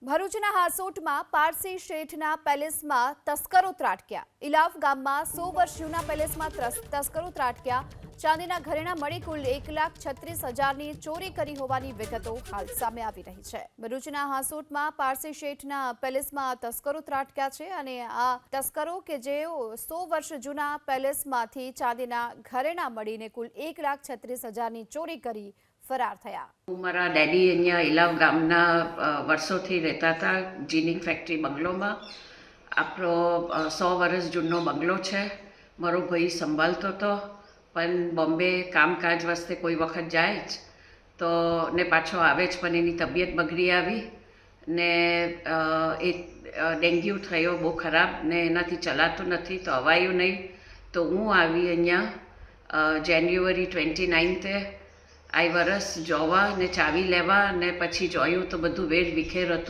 ભરૂચના હાસોટમાં પારસી શેઠના પેલેસમાં તસ્કરો ત્રાટક્યા। ઇલાફ ગામમાં 100 વર્ષ જૂના પેલેસમાં તસ્કરો ત્રાટક્યા। ચાંદીના ઘરેણા મળી કુલ 1,36,000ની ચોરી કરી હોવાની વિગતો હાલ સામે આવી રહી છે। ભરૂચના હાસોટમાં પારસી શેઠના પેલેસમાં તસ્કરો ત્રાટક્યા છે અને આ તસ્કરો કે જેઓ 100 વર્ષ જૂના પેલેસમાંથી ચાંદીના ઘરેણા મળીને કુલ 1,36,000ની ચોરી કરી ફરાર થયા। મારા ડેડી અહીંયા ઇલાવ ગામના વર્ષોથી રહેતા હતા। જીનિંગ ફેક્ટરી બંગલોમાં આપણો 100 વર્ષ જૂનો બંગલો છે। મારો ભાઈ સંભાળતો હતો, પણ બોમ્બે કામકાજ વાસ્તે કોઈ વખત જાય જ તો ને પાછો આવે જ, પણ એની તબિયત બગડી આવી ને એ ડેન્ગ્યુ થયો બહુ ખરાબ ને એનાથી ચલાતું નથી તો અવાયું નહીં। તો હું આવી અહીંયા જાન્યુઆરી 29 આ વરસ જોવા ને ચાવી લેવા ને પછી જોયું તો બધું વેર વિખેર હતું।